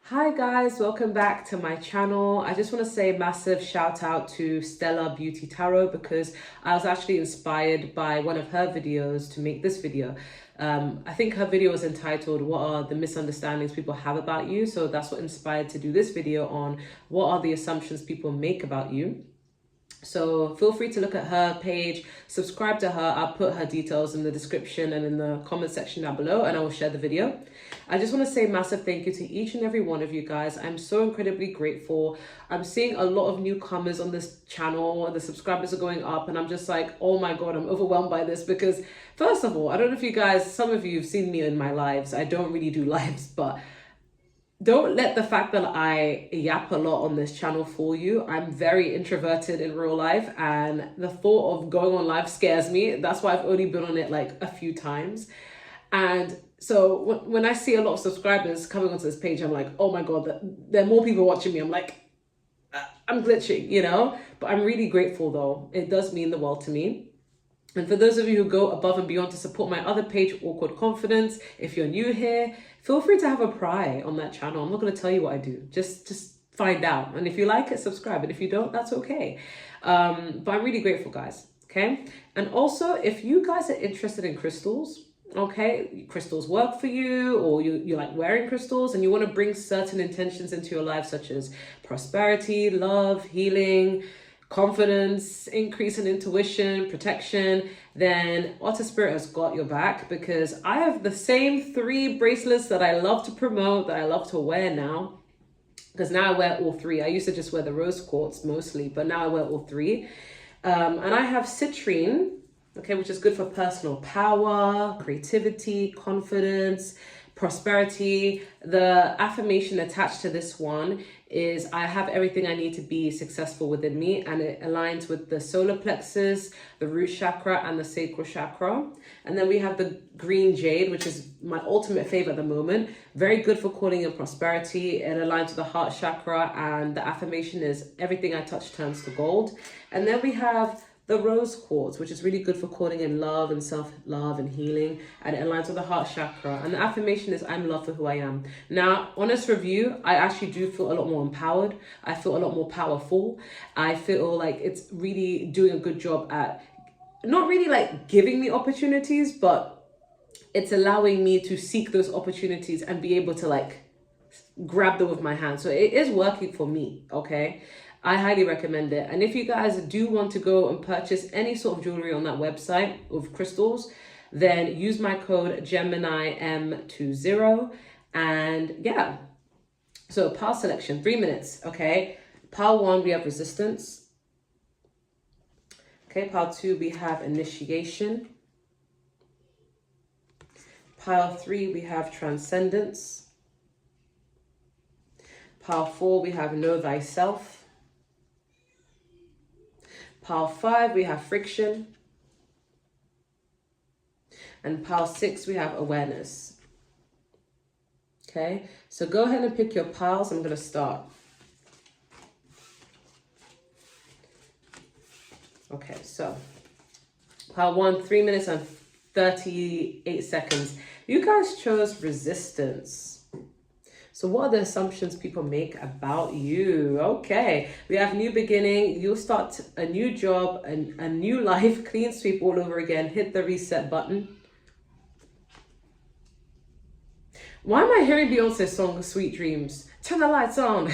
Hi guys, welcome back to my channel. I just want to say a massive shout out to Stella Beauty Tarot because I was actually inspired by one of her videos to make this video. I think her video was entitled "What are the misunderstandings people have about you?" So that's what inspired to do this video on what are the assumptions people make about you. So feel free to look at her page, subscribe to her. I'll put her details in the description and in the comment section down below, and I will share the video. I just want to say a massive thank you to each and every one of you guys. I'm so incredibly grateful. I'm seeing a lot of newcomers on this channel. The subscribers are going up and I'm just like, oh my God, I'm overwhelmed by this because first of all, I don't know if you guys, some of you have seen me in my lives. I don't really do lives, but don't let the fact that I yap a lot on this channel fool you. I'm very introverted in real life and the thought of going on live scares me. That's why I've only been on it like a few times. And so when I see a lot of subscribers coming onto this page, I'm like, oh my God, there are more people watching me. I'm like, I'm glitching, you know? But I'm really grateful though. It does mean the world to me. And for those of you who go above and beyond to support my other page, Awkward Confidence, if you're new here, feel free to have a pry on that channel. I'm not going to tell you what I do. Just find out. And if you like it, subscribe. And if you don't, that's okay. But I'm really grateful, guys. Okay. And also, if you guys are interested in crystals, okay, crystals work for you, or you like wearing crystals and you want to bring certain intentions into your life, such as prosperity, love, healing, confidence, increase in intuition, protection, then Otter Spirit has got your back because I have the same 3 bracelets that I love to promote, that I love to wear now. Because now I wear all 3. I used to just wear the rose quartz mostly, but now I wear all 3. And I have citrine, okay, which is good for personal power, creativity, confidence, prosperity. The affirmation attached to this one is I have everything I need to be successful within me, and it aligns with the solar plexus, the root chakra, and the sacral chakra. And then we have the green jade, which is my ultimate favorite at the moment. Very good for calling in prosperity. It aligns with the heart chakra, and the affirmation is everything I touch turns to gold. And then we have the rose quartz, which is really good for calling in love and self-love and healing, and it aligns with the heart chakra. And the affirmation is I'm loved for who I am. Now, honest review, I actually do feel a lot more empowered. I feel a lot more powerful. I feel like it's really doing a good job at not really like giving me opportunities, but it's allowing me to seek those opportunities and be able to like grab them with my hand. So it is working for me, okay? I highly recommend it. And if you guys do want to go and purchase any sort of jewelry on that website with crystals, then use my code Gemini M20. And yeah, so pile selection, 3 minutes, okay? Pile 1, we have resistance. Okay, pile 2, we have initiation. Pile 3, we have transcendence. Pile 4, we have know thyself. Pile 5, we have friction. And pile 6, we have awareness. Okay, so go ahead and pick your piles. I'm going to start. Okay, so pile 1, 3 minutes and 38 seconds. You guys chose resistance. So what are the assumptions people make about you? Okay, we have new beginning. You'll start a new job, a new life, clean sweep all over again. Hit the reset button. Why am I hearing Beyonce's song, Sweet Dreams? Turn the lights on.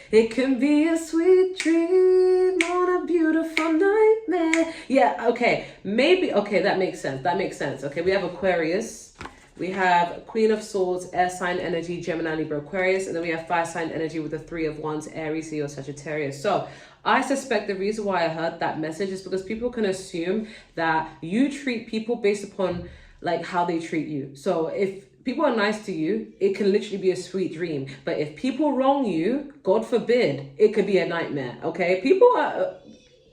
It can be a sweet dream on a beautiful nightmare. Yeah, okay, maybe, okay, that makes sense. That makes sense. Okay, we have Aquarius. We have Queen of Swords, air sign energy, Gemini, Libra, Aquarius. And then we have fire sign energy with the 3 of Wands, Aries, Leo, Sagittarius. So I suspect the reason why I heard that message is because people can assume that you treat people based upon like how they treat you. So if people are nice to you, it can literally be a sweet dream. But if people wrong you, God forbid, it could be a nightmare, okay? People are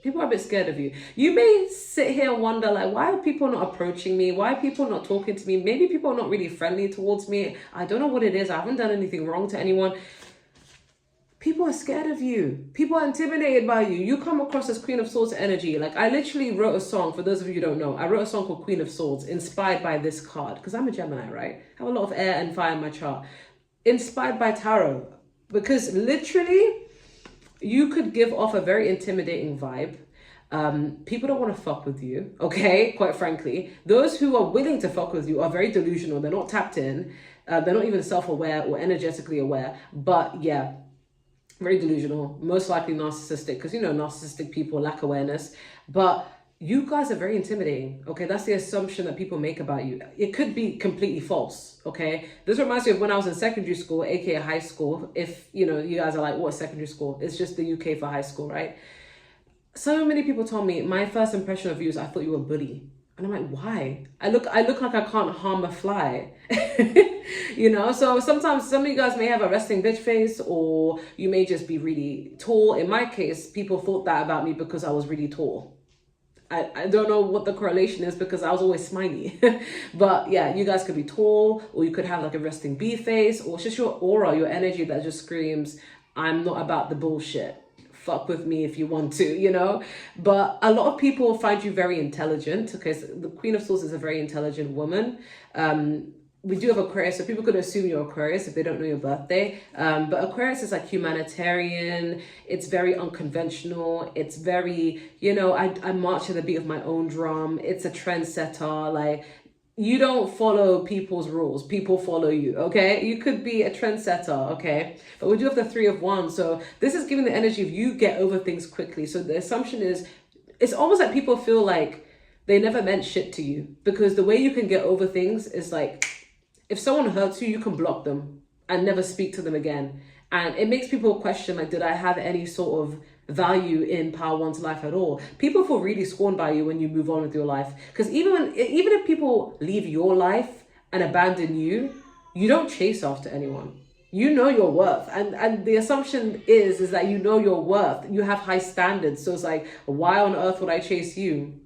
a bit scared of you. You may sit here and wonder, like, why are people not approaching me? Why are people not talking to me? Maybe people are not really friendly towards me. I don't know what it is. I haven't done anything wrong to anyone. People are scared of you. People are intimidated by you. You come across as Queen of Swords energy. Like, I literally wrote a song, for those of you who don't know, I wrote a song called Queen of Swords, inspired by this card, because I'm a Gemini, right? I have a lot of air and fire in my chart. inspired by tarot, because literally you could give off a very intimidating vibe. People don't want to fuck with you, okay? Quite frankly, those who are willing to fuck with you are very delusional. They're not tapped in. They're not even self-aware or energetically aware. But yeah, very delusional, most likely narcissistic, because you know narcissistic people lack awareness. But you guys are very intimidating, okay? That's the assumption that people make about you. It could be completely false, okay? This reminds me of when I was in secondary school, aka high school. If you know, you guys are like, what, secondary school? It's just the UK for high school, right? So many people told me my first impression of you is I thought you were a bully. And I'm like, why? I look like I can't harm a fly. You know, so sometimes some of you guys may have a resting bitch face, or you may just be really tall. In my case, people thought that about me because I was really tall. I don't know what the correlation is, because I was always smiley. But yeah, you guys could be tall, or you could have like a resting bee face, or it's just your aura, your energy that just screams, I'm not about the bullshit. Fuck with me if you want to, you know. But a lot of people find you very intelligent. Okay, so the Queen of Swords is a very intelligent woman. We do have Aquarius, so people could assume you're Aquarius if they don't know your birthday. But Aquarius is like humanitarian. It's very unconventional. It's very, you know, I march to the beat of my own drum. It's a trendsetter. Like, you don't follow people's rules. People follow you, okay? You could be a trendsetter, okay? But we do have the Three of Wands. So this is giving the energy of you get over things quickly. So the assumption is, it's almost like people feel like they never meant shit to you, because the way you can get over things is like, if someone hurts you, you can block them and never speak to them again. And it makes people question, like, did I have any sort of value in Power One's life at all? People feel really scorned by you when you move on with your life. Because even if people leave your life and abandon you, you don't chase after anyone. You know your worth. And the assumption is that you know your worth. You have high standards. So it's like, why on earth would I chase you?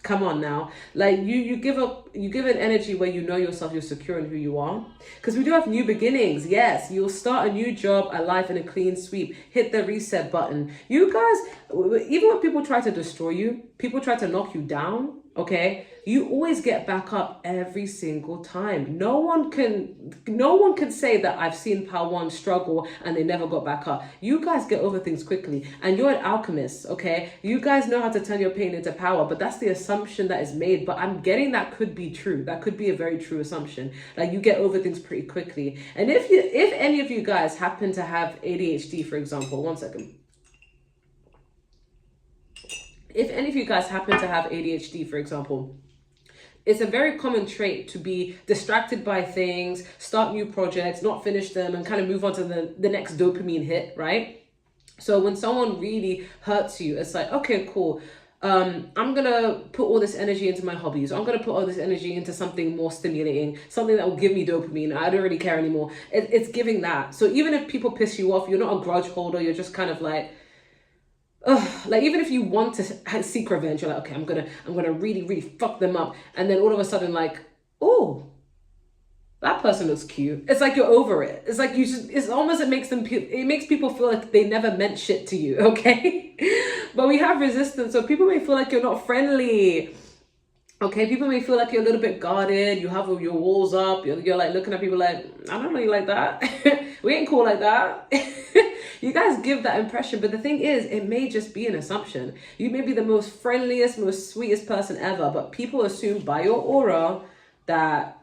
Come on now. Like, you give an energy where you know yourself, you're secure in who you are. Because we do have new beginnings. Yes, you'll start a new job, a life in a clean sweep. Hit the reset button. You guys, even when people try to destroy you, people try to knock you down, okay? You always get back up every single time. No one can say that I've seen Power One struggle and they never got back up. You guys get over things quickly, and you're an alchemist, okay? You guys know how to turn your pain into power, but that's the assumption that is made. But I'm getting that could be true. That could be a very true assumption. Like, you get over things pretty quickly. And if any of you guys happen to have ADHD, for example, one second. If any of you guys happen to have ADHD, for example, it's a very common trait to be distracted by things, start new projects, not finish them, and kind of move on to the next dopamine hit, right? So when someone really hurts you, it's like, okay, cool. I'm going to put all this energy into my hobbies. I'm going to put all this energy into something more stimulating, something that will give me dopamine. I don't really care anymore. It's giving that. So even if people piss you off, you're not a grudge holder. You're just kind of like, ugh. Like, even if you want to seek revenge, you're like, okay, I'm gonna really, really fuck them up. And then all of a sudden, like, oh, that person looks cute. It's like you're over it. It's like it makes people feel like they never meant shit to you, okay? But we have resistance, so people may feel like you're not friendly. Okay, people may feel like you're a little bit guarded. You have your walls up. You're like looking at people like, I don't know you like that. We ain't cool like that. You guys give that impression, but the thing is, it may just be an assumption. You may be the most friendliest, most sweetest person ever, but people assume by your aura that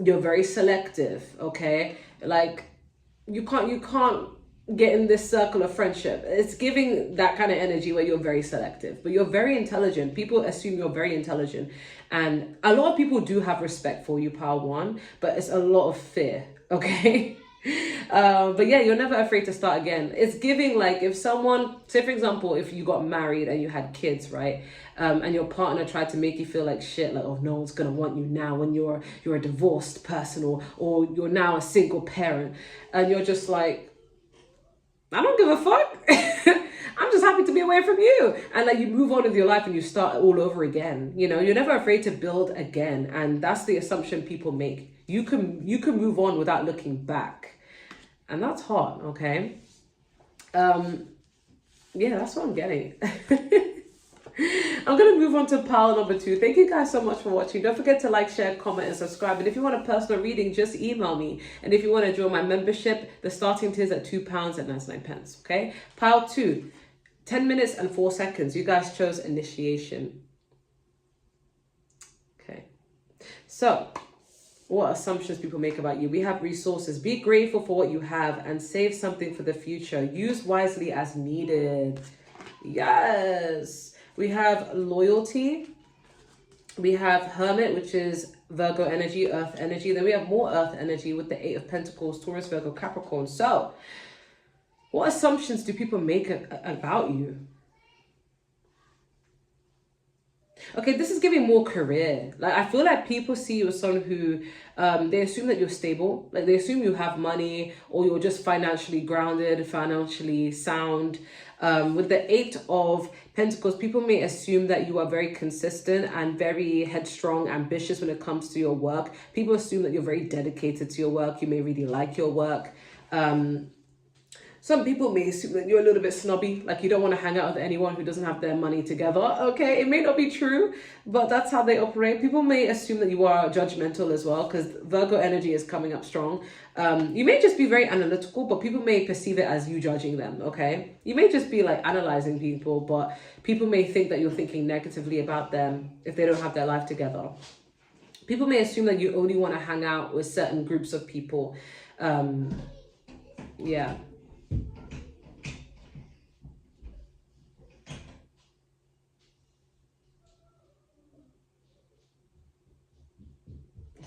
you're very selective, okay? Like, you can't get in this circle of friendship. It's giving that kind of energy where you're very selective, but you're very intelligent. People assume you're very intelligent. And a lot of people do have respect for you, Power One, but it's a lot of fear, okay? But yeah, you're never afraid to start again. It's giving, like, if someone, say for example, if you got married and you had kids, right? And your partner tried to make you feel like shit, like, oh, no one's gonna want you now when you're a divorced person, or you're now a single parent, and you're just like, I don't give a fuck. I'm just happy to be away from you. And like, you move on with your life and you start all over again. You know, you're never afraid to build again. And that's the assumption people make. You can move on without looking back. And that's hot, okay? Yeah, that's what I'm getting. I'm going to move on to pile number 2. Thank you guys so much for watching. Don't forget to like, share, comment, and subscribe. And if you want a personal reading, just email me. And if you want to join my membership, the starting tier is at £2.99. Okay? Pile 2, 10 minutes and 4 seconds. You guys chose initiation. Okay. So, what assumptions people make about you? We have resources. Be grateful for what you have and save something for the future. Use wisely as needed. Yes. We have loyalty. We have hermit, which is Virgo energy, earth energy. Then we have more earth energy with the 8 of Pentacles, Taurus, Virgo, Capricorn. So, what assumptions do people make about you? Okay, this is giving more career. Like, I feel like people see you as someone who, they assume that you're stable. Like, they assume you have money or you're just financially grounded, financially sound. With the 8 of Pentacles, people may assume that you are very consistent and very headstrong, ambitious when it comes to your work. People assume that you're very dedicated to your work. You may really like your work. Some people may assume that you're a little bit snobby, like you don't want to hang out with anyone who doesn't have their money together. Okay, it may not be true, but that's how they operate. People may assume that you are judgmental as well, because Virgo energy is coming up strong. You may just be very analytical, but people may perceive it as you judging them, okay? You may just be like analyzing people, but people may think that you're thinking negatively about them if they don't have their life together. People may assume that you only want to hang out with certain groups of people. Yeah.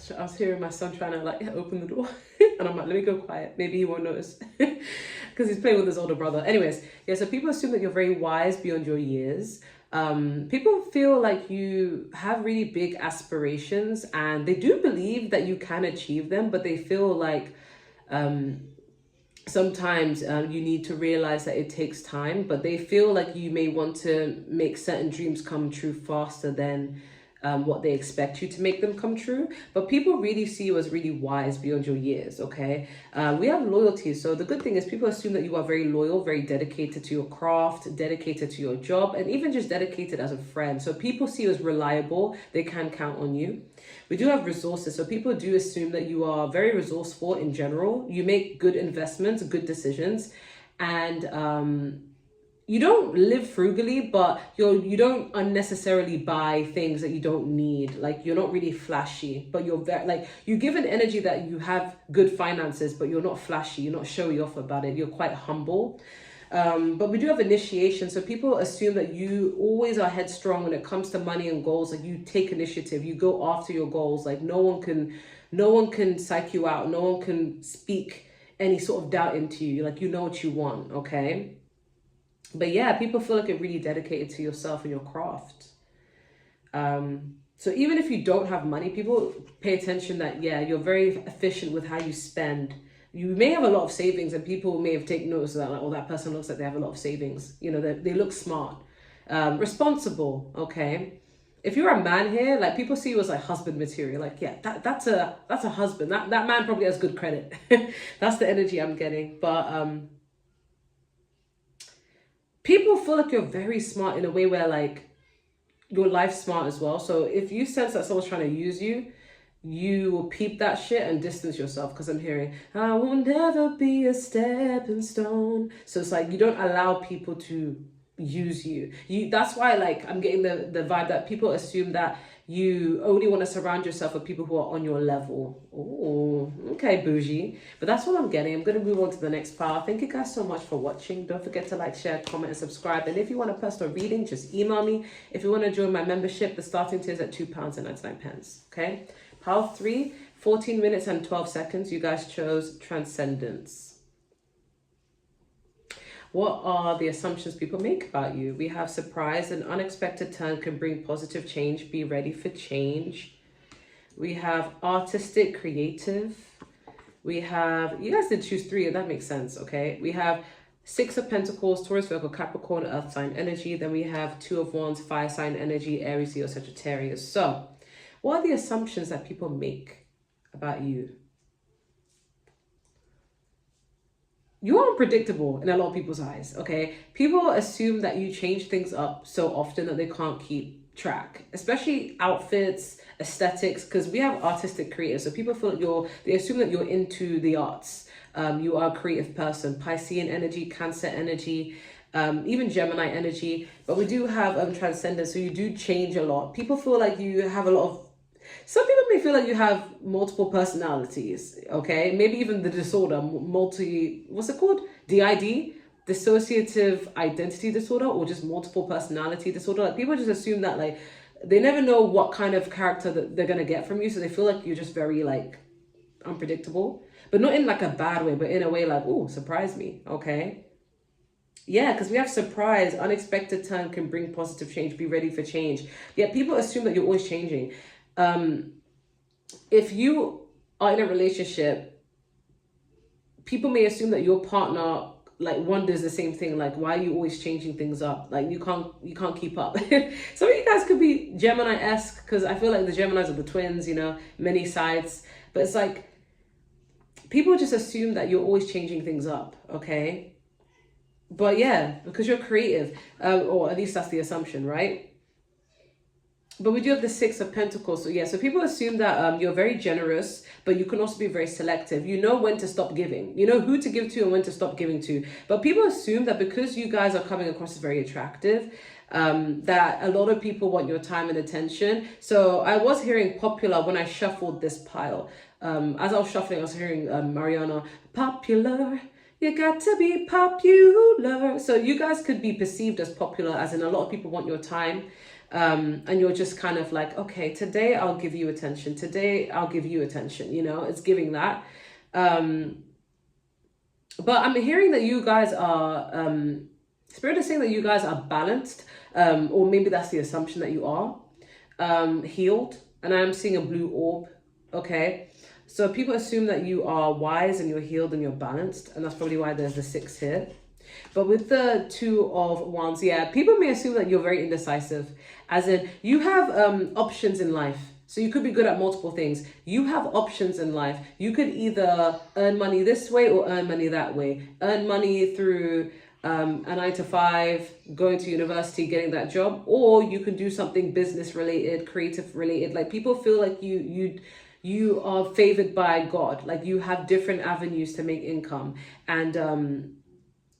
So I was hearing my son trying to like open the door and I'm like, let me go quiet. Maybe he won't notice because he's playing with his older brother. Anyways, yeah, so people assume that you're very wise beyond your years. People feel like you have really big aspirations and they do believe that you can achieve them, but they feel like sometimes you need to realize that it takes time, but they feel like you may want to make certain dreams come true faster than what they expect you to make them come true. But people really see you as really wise beyond your years, okay? We have loyalty. So the good thing is people assume that you are very loyal, very dedicated to your craft, dedicated to your job, and even just dedicated as a friend. So people see you as reliable. They can count on you. We do have resources. So people do assume that you are very resourceful in general. You make good investments, good decisions, and you don't live frugally, but you don't unnecessarily buy things that you don't need. Like, you're not really flashy, but you're very, like, you give an energy that you have good finances, but you're not flashy, you're not showy off about it, you're quite humble. But we do have initiation. So people assume that you always are headstrong when it comes to money and goals. Like, you take initiative, you go after your goals. Like, no one can psych you out. No one can speak any sort of doubt into you. Like, you know what you want, okay? But yeah, people feel like you're really dedicated to yourself and your craft. So even if you don't have money, people pay attention that, yeah, you're very efficient with how you spend. You may have a lot of savings and people may have taken notice of that, like, oh, that person looks like they have a lot of savings. You know, they look smart, responsible, okay? If you're a man here, like, people see you as like husband material. Like, yeah, that's a husband. That man probably has good credit. That's the energy I'm getting. But people feel like you're very smart in a way where, like, your life's smart as well. So if you sense that someone's trying to use you, you will peep that shit and distance yourself, because I'm hearing, I will never be a stepping stone. So it's like you don't allow people to use you. That's why, like, I'm getting the vibe that people assume that you only want to surround yourself with people who are on your level. Oh, okay, bougie. But that's what I'm getting. I'm going to move on to the next part. Thank you guys so much for watching. Don't forget to like, share, comment, and subscribe. And if you want a personal reading, just email me. If you want to join my membership, the starting tier is at £2.99. Okay? Pile 3, 14 minutes and 12 seconds. You guys chose Transcendence. What are the assumptions people make about you? We have surprise. An unexpected turn can bring positive change. Be ready for change. We have artistic, creative. We have, you guys did choose 3, and that makes sense, okay? We have 6 of Pentacles, Taurus, Virgo, Capricorn, Earth sign energy. Then we have 2 of Wands, fire sign energy, Aries, Leo, Sagittarius. So, what are the assumptions that people make about you? you're unpredictable in a lot of people's eyes, okay? People assume that you change things up so often that they can't keep track, especially outfits, aesthetics, because we have artistic creators. So people feel like they assume that you're into the arts. You are a creative person. Piscean energy, Cancer energy, even Gemini energy. But we do have Transcendence, so you do change a lot. People feel like you have a lot of, some people may feel like you have multiple personalities, okay? Maybe even the disorder, what's it called? DID, dissociative identity disorder, or just multiple personality disorder. Like people just assume that like, they never know what kind of character that they're gonna get from you. So they feel like you're just very like unpredictable, but not in like a bad way, but in a way like, oh, surprise me, okay? Yeah, because we have surprise, unexpected turn can bring positive change, be ready for change. Yeah, people assume that you're always changing. If you are in a relationship, people may assume that your partner like wonders the same thing, like why are you always changing things up, like you can't keep up. Some of you guys could be Gemini-esque, because I feel like the Geminis are the twins, you know, many sides, but it's like people just assume that you're always changing things up, okay? But yeah, because you're creative, or at least that's the assumption, right? But we do have the Six of Pentacles. So yeah, so people assume that you're very generous, but you can also be very selective. You know when to stop giving. You know who to give to and when to stop giving to. But people assume that because you guys are coming across as very attractive, that a lot of people want your time and attention. So I was hearing popular when I shuffled this pile. As I was shuffling, I was hearing Mariana, popular. You got to be popular. So you guys could be perceived as popular, as in a lot of people want your time. And you're just kind of like, okay, today I'll give you attention. Today I'll give you attention. You know, it's giving that. But I'm hearing that you guys are, Spirit is saying that you guys are balanced. Or maybe that's the assumption that you are, healed. And I'm seeing a blue orb. Okay. So people assume that you are wise and you're healed and you're balanced. And that's probably why there's the 6 here. But with the 2 of Wands, yeah, people may assume that you're very indecisive, as in you have options in life. So you could be good at multiple things. You have options in life. You could either earn money this way or earn money that way. Earn money through a 9-to-5, going to university, getting that job, or you can do something business related, creative related. Like people feel like you are favored by God. Like you have different avenues to make income, and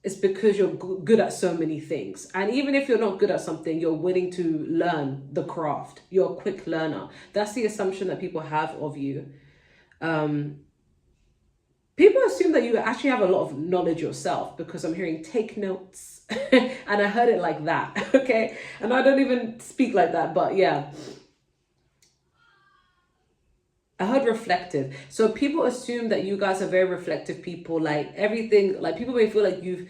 it's because you're good at so many things. And even if you're not good at something, you're willing to learn the craft. You're a quick learner. That's the assumption that people have of you. People assume that you actually have a lot of knowledge yourself, because I'm hearing take notes. And I heard it like that, okay? And I don't even speak like that, but yeah. I heard reflective. So people assume that you guys are very reflective people, like everything, like people may feel like you've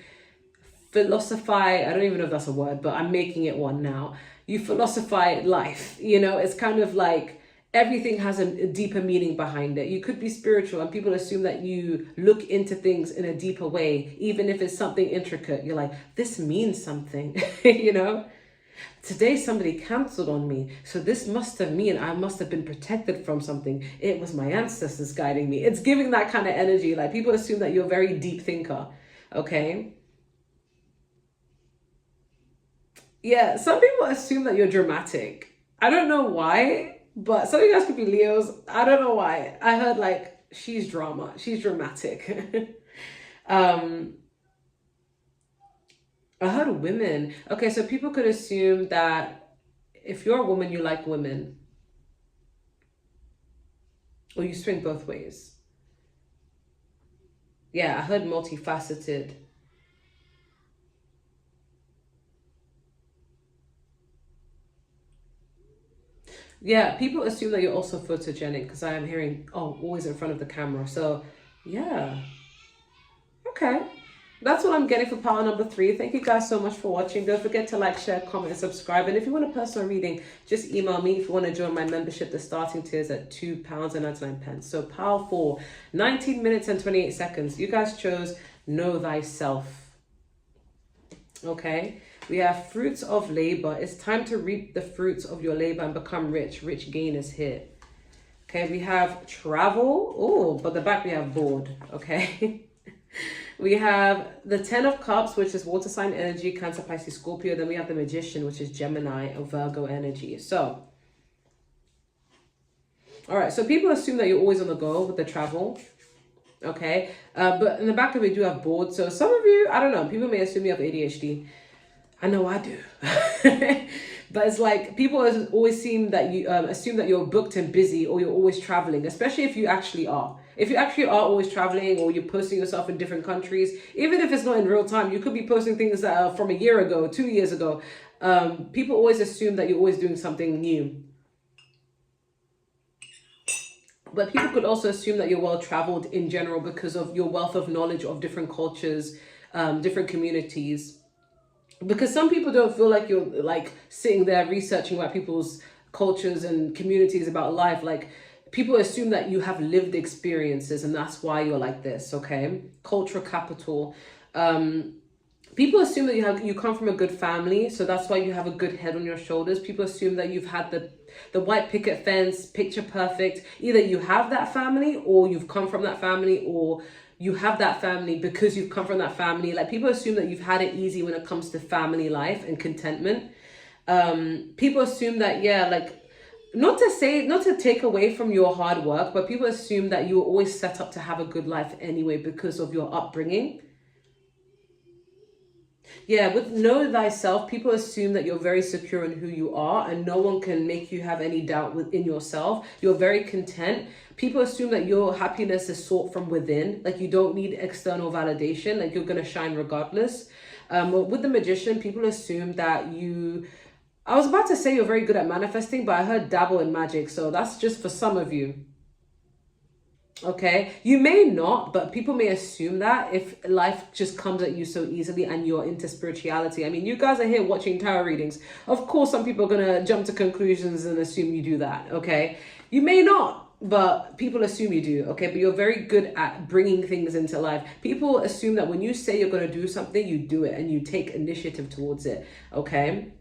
philosophize, I don't even know if that's a word, but I'm making it one now. You philosophize life, you know, it's kind of like everything has a deeper meaning behind it. You could be spiritual, and people assume that you look into things in a deeper way, even if it's something intricate. You're like, this means something, you know? Today somebody canceled on me, so this must have mean I must have been protected from something. It was my ancestors guiding me. It's giving that kind of energy. Like people assume that you're a very deep thinker, okay? Yeah, some people assume that you're dramatic. I don't know why, but some of you guys could be Leos. I don't know why. I heard like, she's drama, she's dramatic. I heard women. Okay, so people could assume that if you're a woman, you like women. Or you swing both ways. Yeah, I heard multifaceted. Yeah, people assume that you're also photogenic, because I am hearing, oh, always in front of the camera. So, yeah. Okay. That's what I'm getting for power number 3. Thank you guys so much for watching. Don't forget to like, share, comment, and subscribe. And if you want a personal reading, just email me. If you want to join my membership, the starting tier is at £2.99. So powerful. 19 minutes and 28 seconds. You guys chose Know Thyself. Okay. We have fruits of labor. It's time to reap the fruits of your labor and become rich. Rich gain is here. Okay. We have travel. Oh, but the back we have bored. Okay. We have the 10 of Cups, which is water sign energy, Cancer, Pisces, Scorpio. Then we have the Magician, which is Gemini or Virgo energy. So, all right. So people assume that you're always on the go with the travel. Okay. But in the back of it, you have bored. So some of you, I don't know, people may assume you have ADHD. I know I do. But it's like people always seem that you assume that you're booked and busy, or you're always traveling, especially if you actually are. If you actually are always traveling, or you're posting yourself in different countries, even if it's not in real time, you could be posting things that are from a year ago, 2 years ago. People always assume that you're always doing something new. But people could also assume that you're well traveled in general because of your wealth of knowledge of different cultures, different communities. Because some people don't feel like you're like sitting there researching about people's cultures and communities about life. Like people assume that you have lived experiences and that's why you're like this. Okay. Cultural capital. People assume that you come from a good family. So that's why you have a good head on your shoulders. People assume that you've had the white picket fence, picture perfect. Either you have that family or you've come from that family, or you have that family because you've come from that family. Like people assume that you've had it easy when it comes to family life and contentment. People assume that, yeah, like not to take away from your hard work, but people assume that you were always set up to have a good life anyway because of your upbringing. Yeah, with know thyself, people assume that you're very secure in who you are and no one can make you have any doubt within yourself. You're very content. People assume that your happiness is sought from within. Like you don't need external validation. Like you're going to shine regardless. With the Magician, people assume that I was about to say you're very good at manifesting, but I heard dabble in magic. So that's just for some of you. Okay, you may not, but people may assume that if life just comes at you so easily and you're into spirituality. I mean, you guys are here watching tarot readings. Of course, some people are going to jump to conclusions and assume you do that. Okay, you may not, but people assume you do. Okay, but you're very good at bringing things into life. People assume that when you say you're going to do something, you do it and you take initiative towards it. Okay.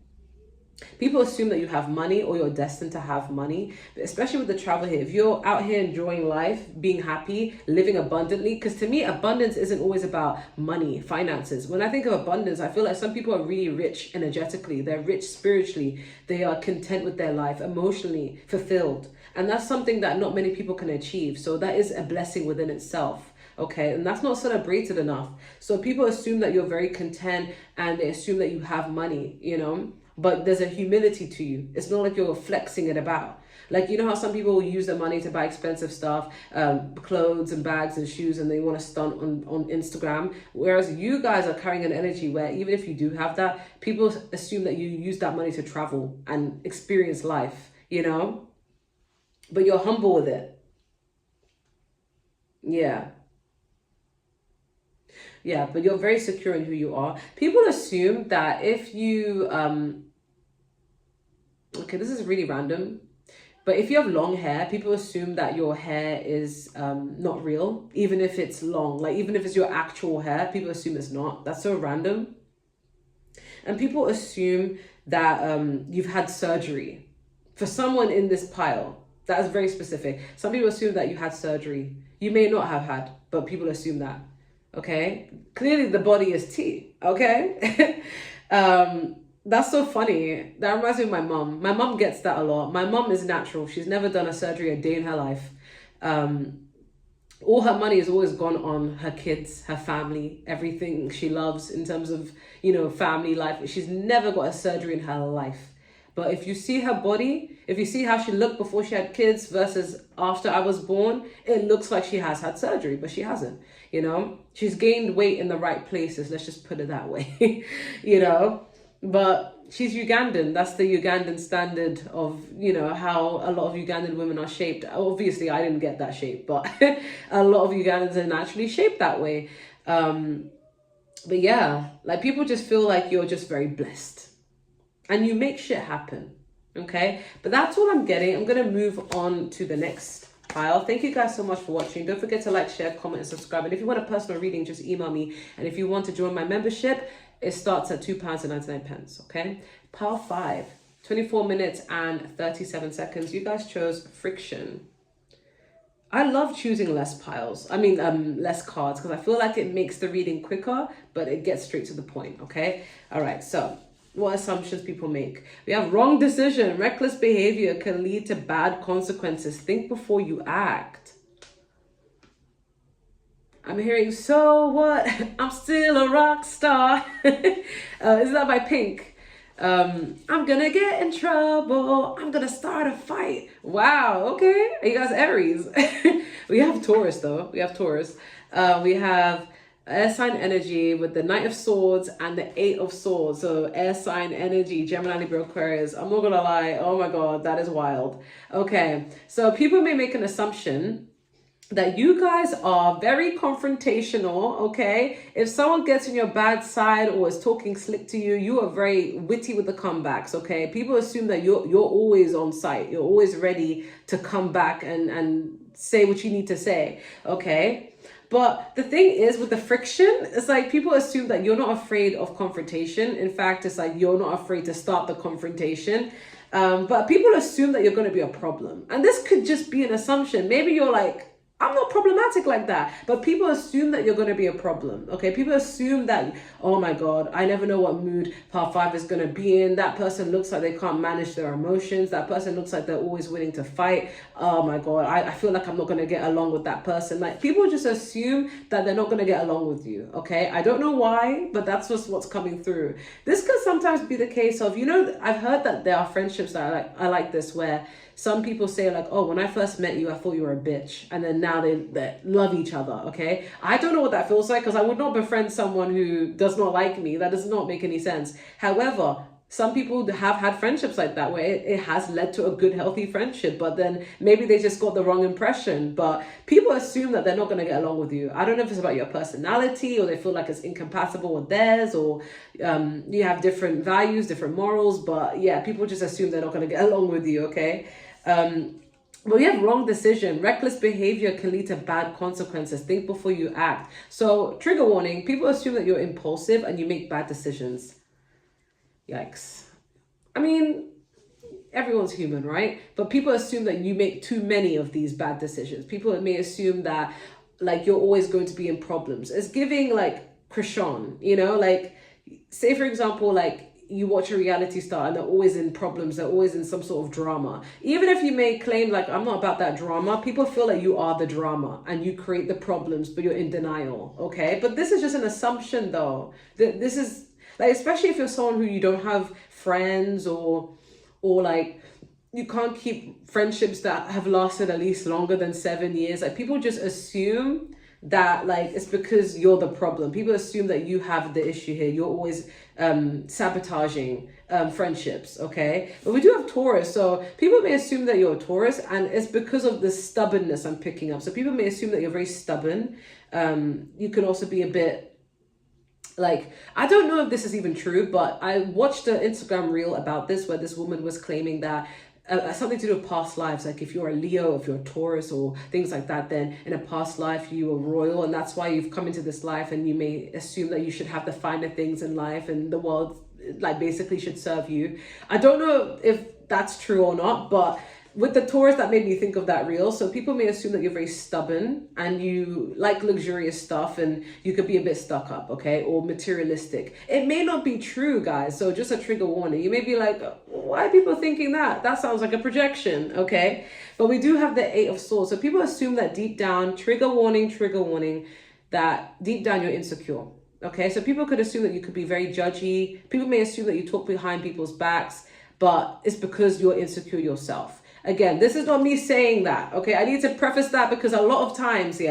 People assume that you have money or you're destined to have money, especially with the travel here. If you're out here enjoying life, being happy, living abundantly, because to me, abundance isn't always about money, finances. When I think of abundance, I feel like some people are really rich energetically. They're rich spiritually. They are content with their life, emotionally fulfilled. And that's something that not many people can achieve. So that is a blessing within itself. Okay, and that's not celebrated enough. So people assume that you're very content and they assume that you have money, you know. But there's a humility to you. It's not like you're flexing it about. Like, you know how some people will use their money to buy expensive stuff, clothes and bags and shoes, and they want to stunt on Instagram. Whereas you guys are carrying an energy where even if you do have that, people assume that you use that money to travel and experience life, you know? But you're humble with it. Yeah. Yeah, but you're very secure in who you are. People assume that if you... Okay, this is really random. But if you have long hair, people assume that your hair is not real, even if it's long. Like, even if it's your actual hair, people assume it's not. That's so random. And people assume that you've had surgery. For someone in this pile, that is very specific. Some people assume that you had surgery. You may not have had, but people assume that. Okay? Clearly, the body is tea. Okay? That's so funny. That reminds me of my mom. My mom gets that a lot. My mom is natural. She's never done a surgery a day in her life. All her money has always gone on her kids, her family, everything she loves in terms of, you know, family life. She's never got a surgery in her life. But if you see her body, if you see how she looked before she had kids versus after I was born, it looks like she has had surgery, but she hasn't, you know? She's gained weight in the right places. Let's just put it that way, you know? But she's Ugandan. That's the Ugandan standard of, you know, how a lot of Ugandan women are shaped. Obviously, I didn't get that shape, but a lot of Ugandans are naturally shaped that way. But yeah, like people just feel like you're just very blessed and you make shit happen. Okay, but that's all I'm getting. I'm going to move on to the next pile. Thank you guys so much for watching. Don't forget to like, share, comment, and subscribe. And if you want a personal reading, just email me. And if you want to join my membership, it starts at £2.99, okay? Pile 5, 24 minutes and 37 seconds. You guys chose friction. I love choosing less piles. I mean, less cards, because I feel like it makes the reading quicker, but it gets straight to the point. Okay. All right. So, what assumptions people make? We have wrong decision. Reckless behavior can lead to bad consequences. Think before you act. I'm hearing, so what? I'm still a rock star. Isn't that by Pink? I'm gonna get in trouble. I'm gonna start a fight. Wow, okay. You guys Aries. We have Taurus though. We have Taurus. We have air sign energy with the Knight of Swords and the Eight of Swords. So air sign energy, Gemini, Libra, Aquarius. I'm not gonna lie. Oh my God, that is wild. Okay, so people may make an assumption that you guys are very confrontational, okay? If someone gets on your bad side or is talking slick to you, you are very witty with the comebacks, okay? People assume that you're always on site. You're always ready to come back and say what you need to say, okay? But the thing is, with the friction, it's like people assume that you're not afraid of confrontation. In fact, it's like you're not afraid to start the confrontation. But people assume that you're going to be a problem. And this could just be an assumption. Maybe you're like, I'm not problematic like that, but people assume that you're going to be a problem. Okay, people assume that, oh my God, I never know what mood part 5 is going to be in. That person looks like they can't manage their emotions. That person looks like they're always willing to fight. Oh my God, I feel like I'm not going to get along with that person. Like, people just assume that they're not going to get along with you. Okay, I don't know why, but that's just what's coming through. This could sometimes be the case of, I've heard that there are friendships that I like this, where some people say like, oh, when I first met you, I thought you were a bitch. And then now they love each other, okay? I don't know what that feels like, because I would not befriend someone who does not like me. That does not make any sense. However, some people have had friendships like that where it has led to a good, healthy friendship, but then maybe they just got the wrong impression. But people assume that they're not going to get along with you. I don't know if it's about your personality, or they feel like it's incompatible with theirs, or you have different values, different morals. But yeah, people just assume they're not going to get along with you, okay? But we have wrong decision. Reckless behavior can lead to bad consequences. Think before you act. So, trigger warning, people assume that you're impulsive and you make bad decisions. Yikes. I mean, everyone's human, right? But people assume that you make too many of these bad decisions. People may assume that like you're always going to be in problems. It's giving like Krishan, like say for example, like you watch a reality star and they're always in problems, they're always in some sort of drama. Even if you may claim like, I'm not about that drama, people feel like you are the drama and you create the problems, but you're in denial, okay? But this is just an assumption though. This is like, especially if you're someone who you don't have friends or like you can't keep friendships that have lasted at least longer than 7 years. Like, people just assume that like it's because you're the problem. People assume that you have the issue here. You're always sabotaging friendships, okay? But we do have Taurus, so people may assume that you're a Taurus, and it's because of the stubbornness I'm picking up. So people may assume that you're very stubborn. You can also be a bit like, I don't know if this is even true, but I watched an Instagram reel about this where this woman was claiming that something to do with past lives. Like, if you're a Leo, if you're a Taurus or things like that, then in a past life you were royal, and that's why you've come into this life, and you may assume that you should have the finer things in life and the world like basically should serve you. I don't know if that's true or not, but with the Taurus, that made me think of that reel. So people may assume that you're very stubborn and you like luxurious stuff, and you could be a bit stuck up, okay? Or materialistic. It may not be true, guys. So just a trigger warning. You may be like, why are people thinking that? That sounds like a projection, okay? But we do have the Eight of Swords. So people assume that deep down, trigger warning, that deep down you're insecure. Okay, so people could assume that you could be very judgy. People may assume that you talk behind people's backs, but it's because you're insecure yourself. Again, this is not me saying that, okay? I need to preface that because a lot of times,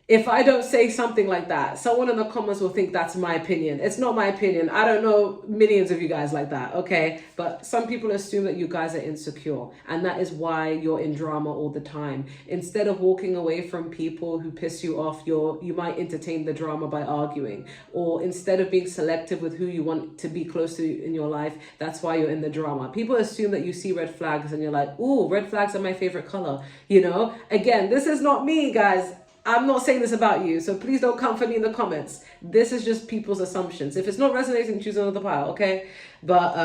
if I don't say something like that, someone in the comments will think that's my opinion. It's not my opinion. I don't know millions of you guys like that, okay? But some people assume that you guys are insecure, and that is why you're in drama all the time. Instead of walking away from people who piss you off, you might entertain the drama by arguing. Or instead of being selective with who you want to be close to in your life, that's why you're in the drama. People assume that you see red flags and you're like, ooh, red flags are my favorite color, Again, this is not me, guys. I'm not saying this about you, so please don't come for me in the comments. This is just people's assumptions. If it's not resonating, choose another pile, okay? But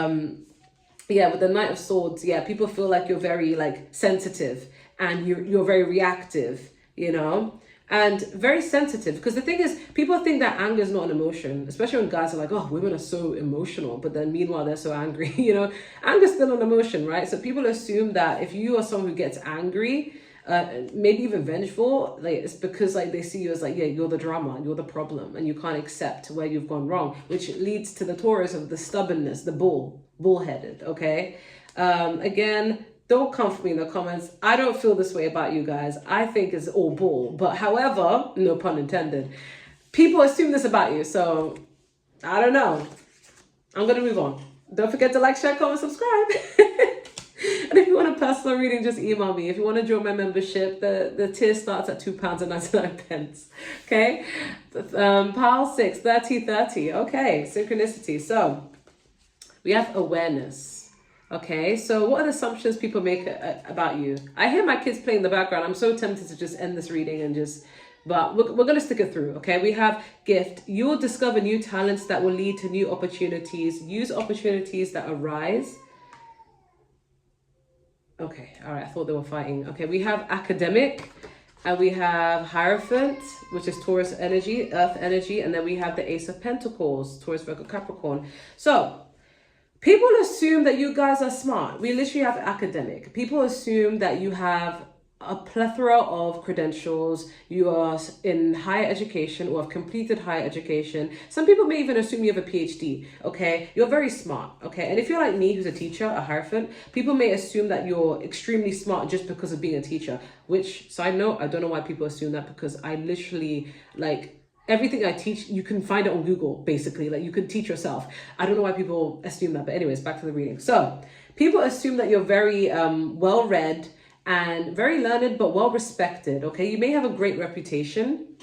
with the Knight of Swords, people feel like you're very like sensitive, and you're very reactive, you know, and very sensitive. Because the thing is, people think that anger is not an emotion, especially when guys are like, oh, women are so emotional, but then meanwhile they're so angry. You know, anger is still an emotion, right? So people assume that if you are someone who gets angry, maybe even vengeful, like it's because like they see you as like, yeah, you're the drama, you're the problem, and you can't accept where you've gone wrong, which leads to the Taurus of the stubbornness, the bullheaded. Okay, again, don't come for me in the comments. I don't feel this way about you guys. I think it's all bull. But however, no pun intended, people assume this about you. So I don't know. I'm going to move on. Don't forget to like, share, comment, subscribe. And if you want a personal reading, just email me. If you want to join my membership, the tier starts at £2.99. Okay? Pile 6, 30, 30. Okay, synchronicity. So we have awareness. Okay, so what are the assumptions people make about you? I hear my kids play in the background. I'm so tempted to just end this reading and just, but we're going to stick it through. Okay, we have gift. You will discover new talents that will lead to new opportunities. Use opportunities that arise. Okay, all right, I thought they were fighting. Okay, we have academic, and we have Hierophant, which is Taurus energy, earth energy, and then we have the Ace of Pentacles, Taurus, Virgo, Capricorn. So people assume that you guys are smart. We literally have academic. People assume that you have a plethora of credentials. You are in higher education or have completed higher education. Some people may even assume you have a PhD, okay? You're very smart, okay? And if you're like me, who's a teacher, a Hierophant, people may assume that you're extremely smart just because of being a teacher, which, side note, I don't know why people assume that, because I literally, like, everything I teach, you can find it on Google, basically. Like, you can teach yourself. I don't know why people assume that, but anyways, back to the reading. So people assume that you're very well-read and very learned, but well-respected, okay? You may have a great reputation.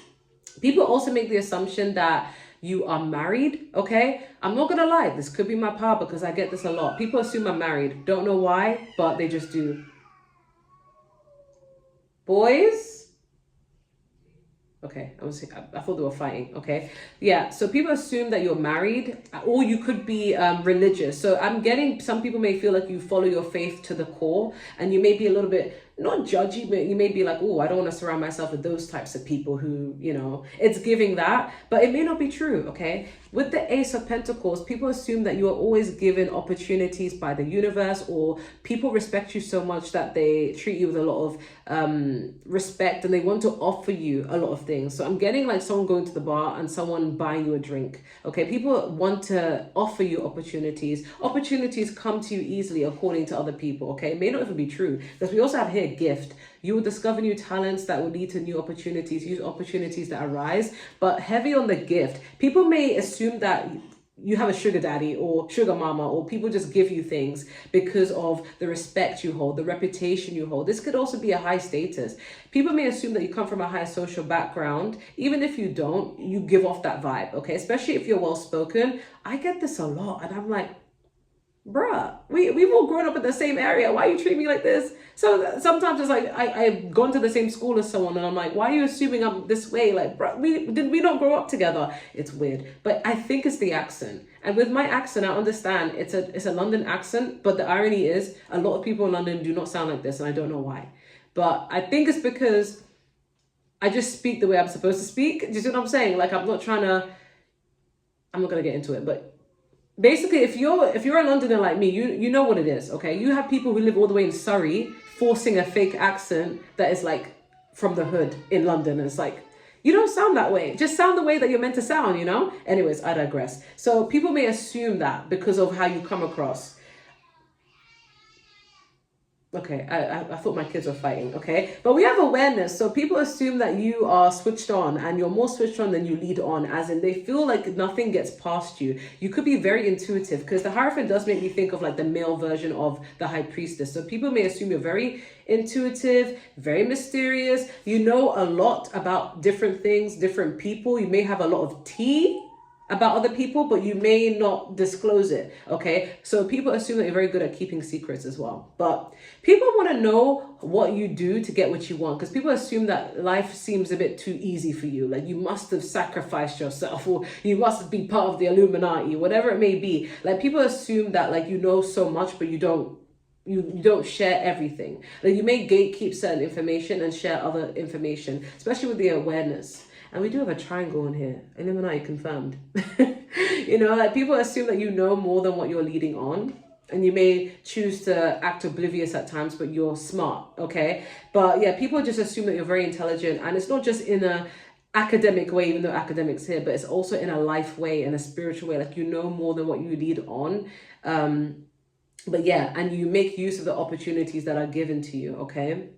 People also make the assumption that you are married, okay? I'm not gonna lie, this could be my power because I get this a lot. People assume I'm married. Don't know why, but they just do. Boys? Okay, I thought they were fighting, okay? Yeah, so people assume that you're married, or you could be religious. So I'm getting, some people may feel like you follow your faith to the core, and you may be a little bit, not judgy, but you may be like, oh, I don't want to surround myself with those types of people who, you know, it's giving that, but it may not be true, okay? With the Ace of Pentacles, people assume that you are always given opportunities by the universe, or people respect you so much that they treat you with a lot of respect, and they want to offer you a lot of things. So I'm getting like someone going to the bar and someone buying you a drink, okay? People want to offer you opportunities. Opportunities come to you easily according to other people, okay? It may not even be true, because we also have here gift. You will discover new talents that will lead to new opportunities. Use opportunities that arise, but heavy on the gift. People may assume that you have a sugar daddy or sugar mama, or people just give you things because of the respect you hold, the reputation you hold. This could also be a high status. People may assume that you come from a high social background. Even if you don't, you give off that vibe, okay? Especially if you're well-spoken. I get this a lot, and I'm like, bruh, we've all grown up in the same area. Why you treat me like this? So sometimes it's like, I've gone to the same school as someone, and I'm like, why are you assuming I'm this way? Like, bruh, did we not grow up together? It's weird. But I think it's the accent. And with my accent, I understand it's a London accent, but the irony is a lot of people in London do not sound like this, and I don't know why. But I think it's because I just speak the way I'm supposed to speak. Do you see what I'm saying? Like, I'm not gonna get into it, but basically, if you're a Londoner like me, you know what it is, okay? You have people who live all the way in Surrey forcing a fake accent that is like from the hood in London. And it's like, you don't sound that way. Just sound the way that you're meant to sound, you know? Anyways, I digress. So people may assume that because of how you come across. Okay, I thought my kids were fighting, okay? But we have awareness. So people assume that you are switched on, and you're more switched on than you lead on, as in they feel like nothing gets past you. You could be very intuitive, because the Hierophant does make me think of like the male version of the High Priestess. So people may assume you're very intuitive, very mysterious. You know a lot about different things, different people. You may have a lot of tea about other people, but you may not disclose it, okay? So people assume that you're very good at keeping secrets as well. But people want to know what you do to get what you want, because people assume that life seems a bit too easy for you. Like, you must have sacrificed yourself, or you must be part of the Illuminati, whatever it may be. Like, people assume that, like, you know so much, but you don't you don't share everything. Like you may gatekeep certain information and share other information, especially with the awareness. And we do have a triangle in here. Illuminati confirmed. You know, like people assume that you know more than what you're leading on. And you may choose to act oblivious at times, but you're smart, okay? But yeah, people just assume that you're very intelligent. And it's not just in a academic way, even though academics here, but it's also in a life way, in a spiritual way. Like you know more than what you lead on. But yeah, and you make use of the opportunities that are given to you, okay?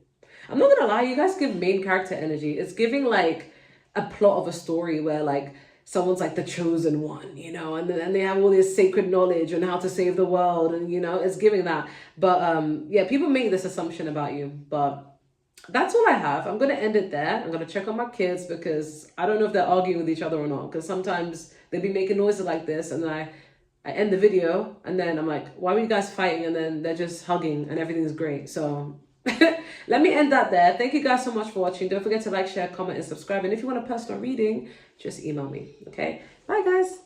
I'm not gonna lie, you guys give main character energy. It's giving like a plot of a story where like someone's like the chosen one, you know, and they have all this sacred knowledge on how to save the world, and you know, it's giving that. But yeah, people make this assumption about you, but that's all I have. I'm gonna end it there. I'm gonna check on my kids because I don't know if they're arguing with each other or not, because sometimes they be making noises like this and I end the video and then I'm like, why were you guys fighting? And then they're just hugging and everything's great. So let me end that there. Thank you guys so much for watching. Don't forget to like, share, comment, and subscribe. And if you want a personal reading, just email me. Okay? Bye, guys.